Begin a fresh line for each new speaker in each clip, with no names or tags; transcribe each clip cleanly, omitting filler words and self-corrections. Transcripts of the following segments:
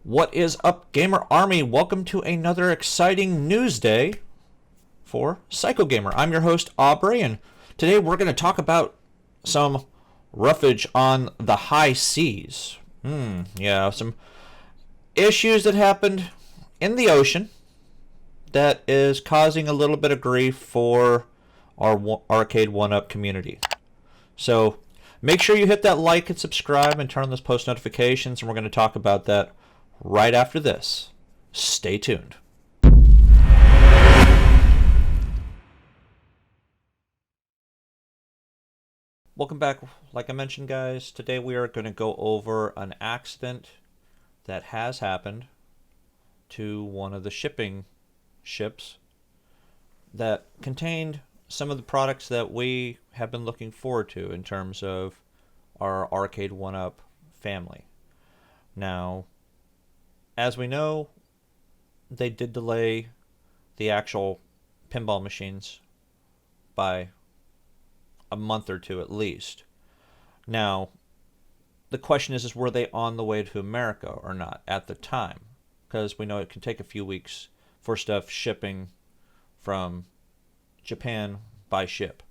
What is up, Gamer Army? Welcome to another exciting news day for Psycho Gamer. I'm your host, Aubrey, and today we're going to talk about some roughage on the high seas. Some issues that happened in the ocean that is causing a little bit of grief for our Arcade1up community. So make sure you hit that like and subscribe and turn on those post notifications, and we're going to talk about that right after this. Stay tuned. Welcome back. Like I mentioned, guys, today we are going to go over an accident that has happened to one of the shipping ships that contained some of the products that we have been looking forward to in terms of our Arcade1up family. Now, as we know, they did delay the actual pinball machines by a month or two at least. Now, the question is were they on the way to America or not at the time? Because we know it can take a few weeks for stuff shipping from Japan by ship.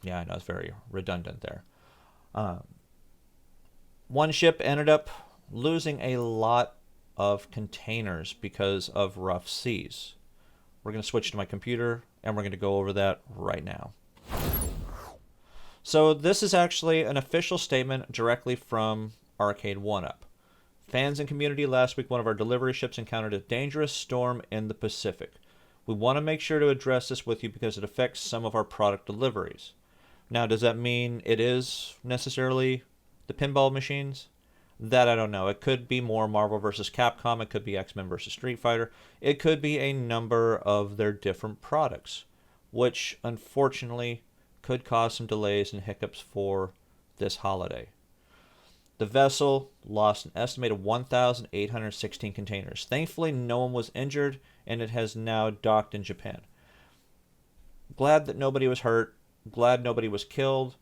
Yeah, I know it's very redundant there. One ship ended up losing a lot of containers because of rough seas. We're going to switch to my computer and we're going to go over that right now. So this is actually an official statement directly from Arcade1up. Fans and community, last week one of our delivery ships encountered a dangerous storm in the Pacific. We want to make sure to address this with you because it affects some of our product deliveries. Now, does that mean it is necessarily the pinball machines? That I don't know. It could be more Marvel vs. Capcom. It could be X-Men vs. Street Fighter. It could be a number of their different products, which unfortunately could cause some delays and hiccups for this holiday. The vessel lost an estimated 1,816 containers. Thankfully, no one was injured, and it has now docked in Japan. Glad that nobody was hurt. Glad nobody was killed.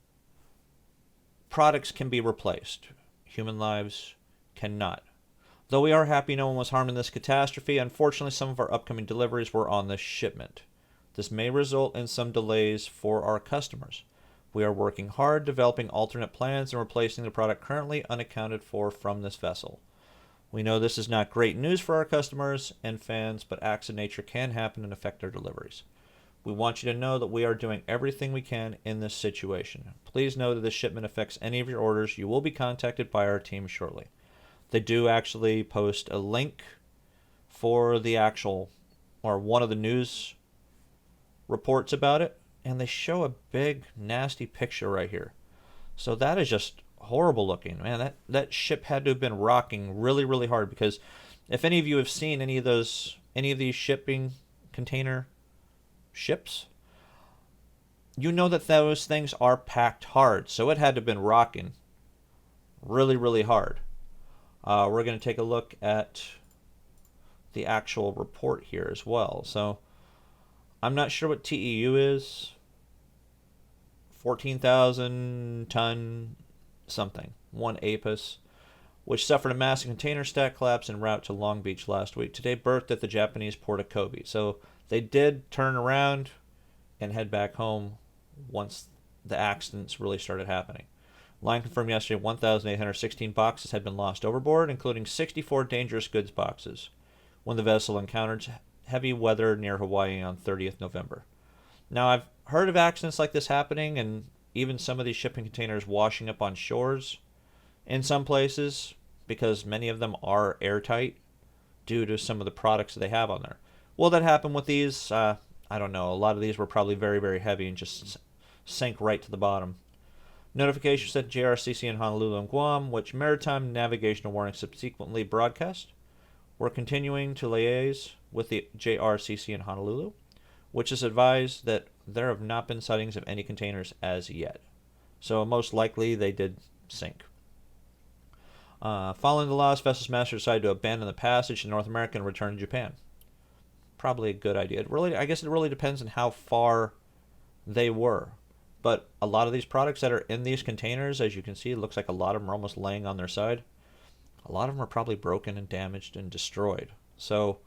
Products can be replaced. Human lives cannot. Though we are happy no one was harmed in this catastrophe, unfortunately some of our upcoming deliveries were on this shipment. This may result in some delays for our customers. We are working hard developing alternate plans and replacing the product currently unaccounted for from this vessel. We know this is not great news for our customers and fans, but acts of nature can happen and affect our deliveries. We want you to know that we are doing everything we can in this situation. Please know that this shipment affects any of your orders. You will be contacted by our team shortly. They do actually post a link for the actual, or one of the news reports about it, and they show a big nasty picture right here. So that is just horrible looking. Man, that ship had to have been rocking really, really hard, because if any of you have seen any of these shipping container ships, you know that those things are packed hard. So it had to have been rocking really, really hard. We're going to take a look at the actual report here as well. So I'm not sure what TEU is. 14,000 ton something. One APUS, which suffered a massive container stack collapse en route to Long Beach last week. Today berthed at the Japanese port of Kobe. So they did turn around and head back home once the accidents really started happening. Line confirmed yesterday 1,816 boxes had been lost overboard, including 64 dangerous goods boxes, when the vessel encountered heavy weather near Hawaii on 30th November. Now, I've heard of accidents like this happening, and even some of these shipping containers washing up on shores in some places, because many of them are airtight due to some of the products that they have on there. Will that happen with these? I don't know. A lot of these were probably very, very heavy and just sank right to the bottom. Notification sent to JRCC in Honolulu and Guam, which maritime navigational warning subsequently broadcast. We're continuing to liaise with the JRCC in Honolulu, which has advised that there have not been sightings of any containers as yet. So most likely they did sink. Following the loss, vessel's master decided to abandon the passage to North America and return to Japan. Probably a good idea. I guess it really depends on how far they were. But a lot of these products that are in these containers, as you can see, it looks like a lot of them are almost laying on their side. a lot of them are probably broken and damaged and destroyed. So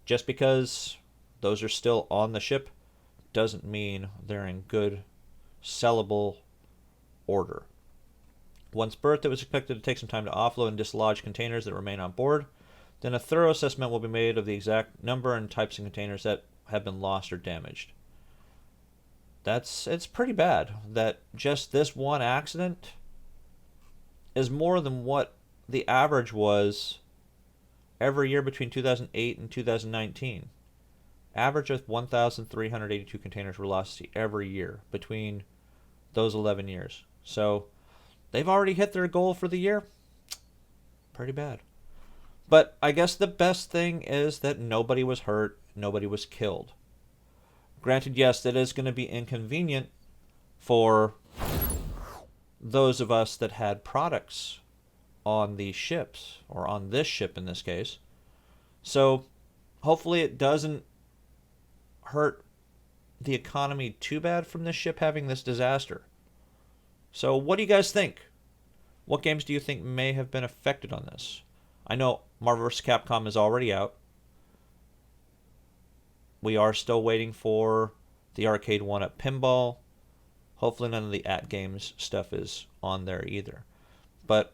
just because those are still on the ship doesn't mean they're in good, sellable order. Once berthed, it was expected to take some time to offload and dislodge containers that remain on board. Then a thorough assessment will be made of the exact number and types of containers that have been lost or damaged. It's pretty bad that just this one accident is more than what the average was every year between 2008 and 2019. Average of 1,382 containers were lost every year between those 11 years. So they've already hit their goal for the year. Pretty bad. But I guess the best thing is that nobody was hurt, nobody was killed. Granted, yes, that is going to be inconvenient for those of us that had products on these ships, or on this ship in this case. So hopefully it doesn't hurt the economy too bad from this ship having this disaster. So what do you guys think? What games do you think may have been affected on this? I know Marvel vs. Capcom is already out. We are still waiting for the Arcade1up Pinball. Hopefully none of the @Games stuff is on there either. But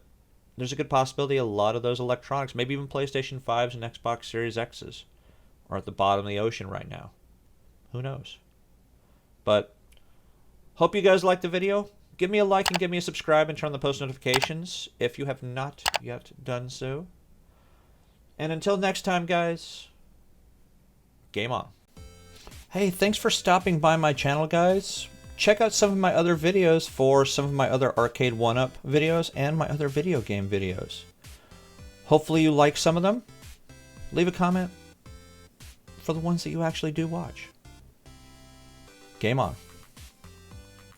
there's a good possibility a lot of those electronics, maybe even PlayStation 5s and Xbox Series X's, are at the bottom of the ocean right now. Who knows? But hope you guys liked the video. Give me a like and give me a subscribe and turn on the post notifications if you have not yet done so. And until next time, guys, game on. Hey, thanks for stopping by my channel, guys. Check out some of my other videos for some of my other Arcade1up videos and my other video game videos. Hopefully you like some of them. Leave a comment for the ones that you actually do watch. Game on.